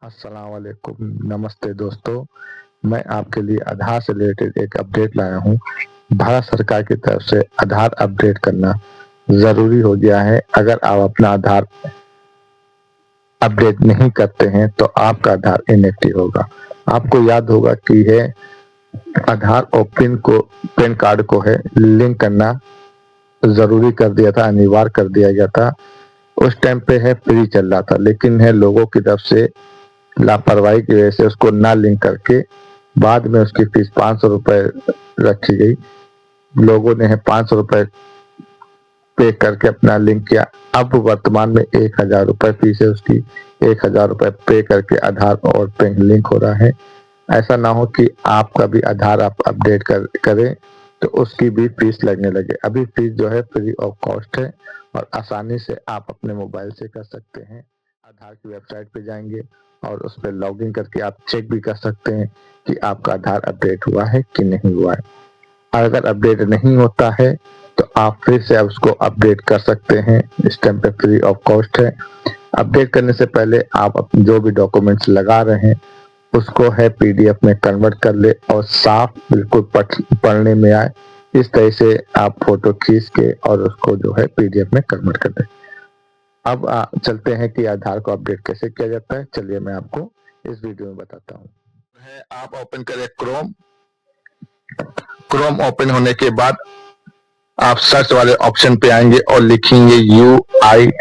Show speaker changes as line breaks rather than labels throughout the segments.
अस्सलाम वालेकुम, नमस्ते दोस्तों। मैं आपके लिए आधार से रिलेटेड एक अपडेट लाया हूँ। भारत सरकार की तरफ से आधार अपडेट करना ज़रूरी हो गया है। अगर आप अपना आधार अपडेट नहीं करते हैं तो आपका आधार इनएक्टिव होगा। आपको याद होगा कि है आधार और पैन कार्ड को है लिंक करना ज़रूरी कर दिया था, अनिवार्य कर दिया गया था। उस टाइम पे है फ्री चल रहा था, लेकिन है लोगों की तरफ से लापरवाही की वजह से उसको ना लिंक करके बाद में उसकी फीस 500 रुपये रखी गई। लोगों ने है 500 रुपये पे करके अपना लिंक किया। अब वर्तमान में 1000 रुपये फीस है उसकी। 1000 रुपये पे करके आधार और पैन लिंक हो रहा है। ऐसा ना हो कि आपका भी आधार आप अपडेट करें तो उसकी भी फीस लगने लगे। अभी फीस जो है फ्री ऑफ कॉस्ट है और आसानी से आप अपने मोबाइल से कर सकते हैं। आधार की वेबसाइट पे जाएंगे और उस पर लॉगिन करके आप चेक भी कर सकते हैं कि आपका आधार अपडेट हुआ है कि नहीं हुआ है। अगर अपडेट नहीं होता है तो आप फिर से उसको अपडेट कर सकते हैं। इस टाइम पे फ्री ऑफ कॉस्ट है। अपडेट करने से पहले आप जो भी डॉक्यूमेंट्स लगा रहे हैं उसको है पीडीएफ में कन्वर्ट कर ले और साफ बिल्कुल पढ़ने में आए। इस तरह से आप फोटो खींच के और उसको जो है पीडीएफ में कन्वर्ट कर दें। अब चलते हैं कि आधार को अपडेट कैसे किया जाता है। चलिए मैं आपको इस वीडियो में बताता हूँ। आप ओपन करें क्रोम ओपन होने के बाद आप सर्च वाले ऑप्शन पे आएंगे और लिखेंगे UIDAI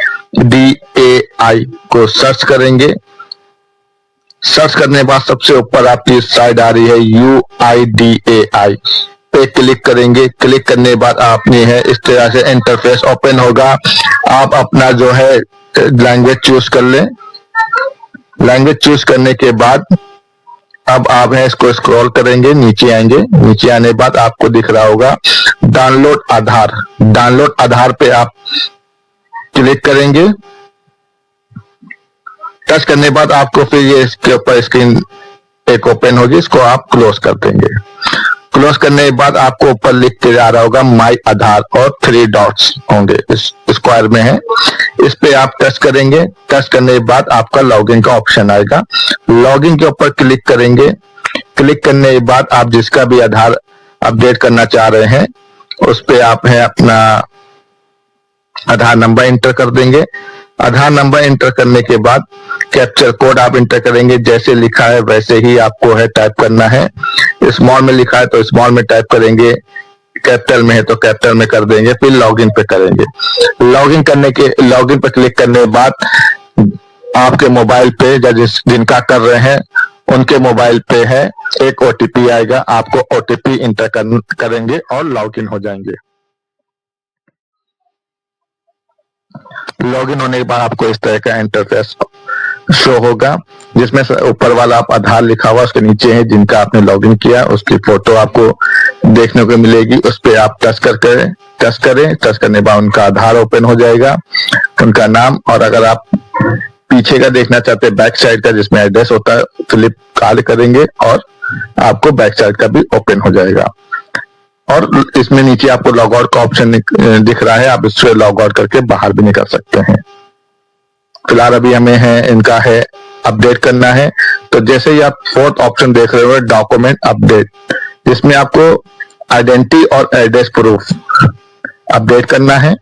को सर्च करेंगे। सर्च करने के बाद सबसे ऊपर आपकी साइड आ रही है UIDAI पे क्लिक करेंगे। क्लिक करने के बाद आपने है इस तरह से इंटरफेस ओपन होगा। आप अपना जो है लैंग्वेज चूज कर लें। लैंग्वेज चूज करने के बाद अब आप है इसको स्क्रॉल करेंगे, नीचे आएंगे। नीचे आने के बाद आपको दिख रहा होगा डाउनलोड आधार। डाउनलोड आधार पे आप क्लिक करेंगे। टच करने के बाद आपको फिर ये इसके ऊपर स्क्रीन एक ओपन होगी, इसको आप क्लोज कर देंगे। क्लोज करने के बाद आपको ऊपर लिख के आ रहा होगा माई आधार और 3 डॉट्स होंगे, इस स्क्वायर में है। इस पे आप टच करेंगे। टच करने के बाद आपका लॉगिन का ऑप्शन आएगा। लॉगिन के ऊपर क्लिक करेंगे। क्लिक करने के बाद आप जिसका भी आधार अपडेट करना चाह रहे हैं उस पे आप है अपना आधार नंबर इंटर कर देंगे। आधार नंबर इंटर करने के बाद कैप्चर कोड आप इंटर करेंगे। जैसे लिखा है वैसे ही आपको है टाइप करना है। स्मॉल में लिखा है तो स्मॉल में टाइप करेंगे, कैपिटल में है तो कैपिटल में कर देंगे। फिर लॉगिन पे करेंगे। लॉगिन पे क्लिक करने के बाद आपके मोबाइल पे या जिनका कर रहे हैं उनके मोबाइल पे है एक ओटीपी आएगा। आपको ओटीपी इंटर करेंगे और लॉगिन हो जाएंगे। लॉगिन होने के बाद आपको इस तरह का इंटरफेस शो होगा, जिसमें ऊपर वाला आप आधार लिखा हुआ उसके नीचे है जिनका आपने लॉगिन किया उसकी फोटो आपको देखने को मिलेगी। उस पर आप टच करें। टच करने के बाद उनका आधार ओपन हो जाएगा, उनका नाम। और अगर आप पीछे का देखना चाहते हैं बैक साइड का जिसमें एड्रेस होता है, फ्लिप कार्ड करेंगे और आपको बैक साइड का भी ओपन हो जाएगा। और इसमें नीचे आपको लॉग आउट का ऑप्शन दिख रहा है, आप इससे लॉग आउट करके बाहर भी निकल सकते हैं। फिलहाल अभी हमें है इनका है अपडेट करना है। तो जैसे ही आप फोर्थ ऑप्शन देख रहे हो डॉक्यूमेंट अपडेट, जिसमें आपको आइडेंटिटी और एड्रेस प्रूफ अपडेट करना है।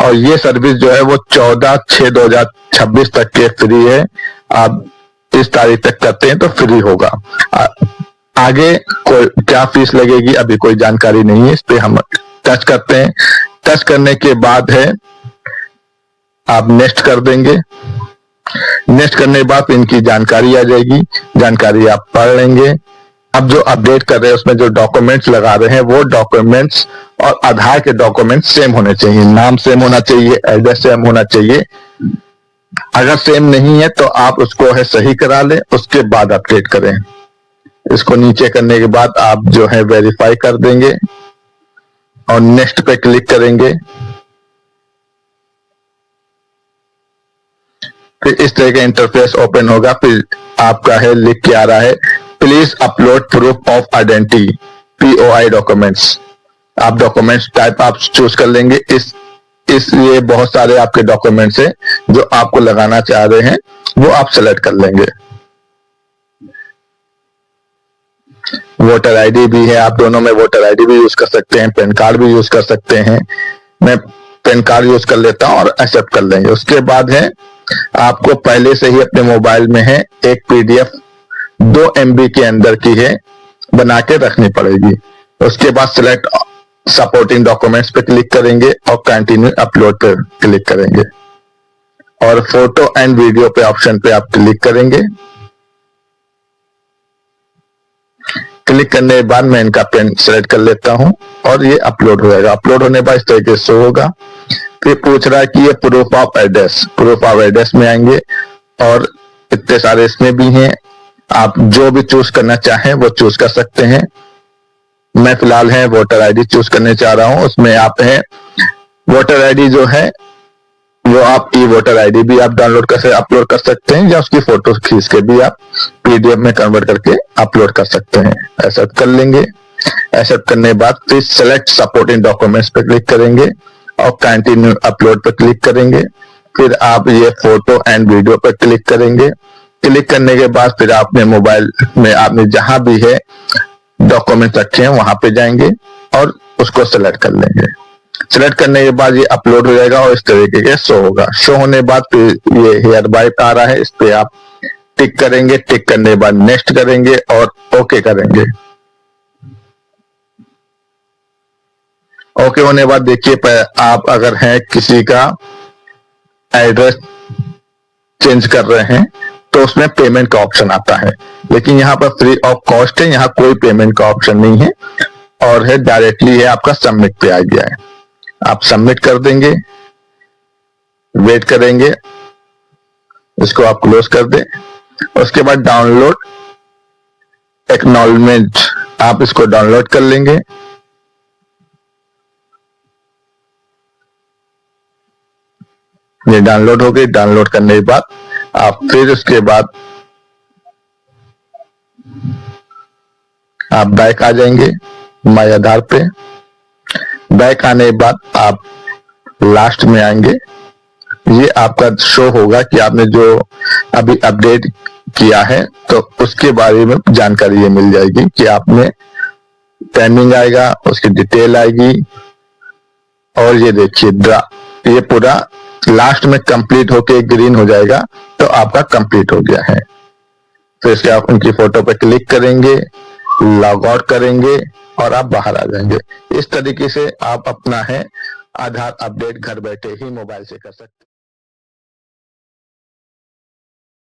और ये सर्विस जो है वो 14/6/2026 तक के फ्री है। आप इस तारीख तक करते हैं तो फ्री होगा। आगे कोई क्या फीस लगेगी अभी कोई जानकारी नहीं है। इस पे हम टच करते हैं। टच करने के बाद है आप नेक्स्ट कर देंगे। नेक्स्ट करने के बाद इनकी जानकारी आ जाएगी, जानकारी आप पढ़ लेंगे। अब जो अपडेट कर रहे हैं उसमें जो डॉक्यूमेंट्स लगा रहे हैं वो डॉक्यूमेंट्स और आधार के डॉक्यूमेंट्स सेम होने चाहिए। नाम सेम होना चाहिए, एड्रेस सेम होना चाहिए। अगर सेम नहीं है तो आप उसको है सही करा लें, उसके बाद अपडेट करें। इसको नीचे करने के बाद आप जो है वेरीफाई कर देंगे और नेक्स्ट पे क्लिक करेंगे। फिर इस तरह का इंटरफेस ओपन होगा। फिर आपका है लिख के आ रहा है please upload proof of identity POI documents. आप डॉक्यूमेंट्स टाइप आप चूज कर लेंगे। इसलिए बहुत सारे आपके डॉक्यूमेंट्स हैं जो आपको लगाना चाह रहे हैं, वो आप सेलेक्ट कर लेंगे। वोटर आईडी भी है, आप दोनों में वोटर आईडी भी यूज कर सकते हैं, पैन कार्ड भी यूज कर सकते हैं। मैं पैन कार्ड यूज कर लेता हूं और एक्सेप्ट कर लेंगे। उसके बाद है आपको पहले से ही अपने मोबाइल में है एक पीडीएफ 2 MB के अंदर की है, बना के रखनी पड़ेगी। उसके बाद सिलेक्ट सपोर्टिंग डॉक्यूमेंट्स पे क्लिक करेंगे और कंटिन्यू अपलोड पे क्लिक करेंगे और फोटो एंड वीडियो पे ऑप्शन पे आप क्लिक करेंगे। क्लिक करने के बाद मैं इनका पेन सेलेक्ट कर लेता हूं और ये अपलोड हो जाएगा। अपलोड होने के बाद इस तरीके से होगा। फिर पूछ रहा है कि ये proof of address, proof of address में आएंगे और इतने सारे इसमें भी हैं, आप जो भी चूज करना चाहें वो चूज कर सकते हैं। मैं फिलहाल है वोटर आईडी चूज करने चाह रहा हूं। उसमें आप है वोटर आईडी जो है वो आप ई वोटर आईडी भी आप डाउनलोड कर अपलोड कर सकते हैं या उसकी फोटो खींच के भी आप पीडीएफ में कन्वर्ट करके अपलोड कर सकते हैं। एक्सेप्ट कर लेंगे। एक्सेप्ट करने के बाद फिर सेलेक्ट सपोर्टिंग डॉक्यूमेंट्स पे क्लिक करेंगे और कंटिन्यू अपलोड पे क्लिक करेंगे। फिर आप ये फोटो एंड वीडियो पे क्लिक करेंगे। क्लिक करने के बाद फिर आपने मोबाइल में आपने जहां भी है डॉक्यूमेंट रखे हैं वहां पे जाएंगे और उसको सेलेक्ट कर लेंगे। सेलेक्ट करने के बाद ये अपलोड हो जाएगा और इस तरीके के शो होगा। शो होने के बाद फिर ये हेयर बाय आ रहा है, इस पे आप टिक करेंगे। टिक करने के बाद नेक्स्ट करेंगे और ओके करेंगे। ओके होने के बाद देखिए आप अगर हैं किसी का एड्रेस चेंज कर रहे हैं तो उसमें पेमेंट का ऑप्शन आता है, लेकिन यहाँ पर फ्री ऑफ कॉस्ट है, यहाँ कोई पेमेंट का ऑप्शन नहीं है और है डायरेक्टली है आपका सबमिट पे आ गया है। आप सबमिट कर देंगे, वेट करेंगे, इसको आप क्लोज कर दें। उसके बाद डाउनलोड एक्नॉलेजमेंट, आप इसको डाउनलोड कर लेंगे। ये डाउनलोड हो गई। डाउनलोड करने के बाद आप फिर उसके बाद आप बैक आ जाएंगे माय आधार पे। बैक आने के बाद आप लास्ट में आएंगे। ये आपका शो होगा कि आपने जो अभी अपडेट किया है तो उसके बारे में जानकारी ये मिल जाएगी कि आपने टाइमिंग आएगा, उसकी डिटेल आएगी और ये देखिए ये पूरा लास्ट में कंप्लीट होके ग्रीन हो जाएगा तो आपका कंप्लीट हो गया है। तो इसके आप उनकी फोटो पे क्लिक करेंगे, लॉग आउट करेंगे और आप बाहर आ जाएंगे। इस तरीके से आप अपना है आधार अपडेट घर बैठे ही मोबाइल से कर सकते हैं।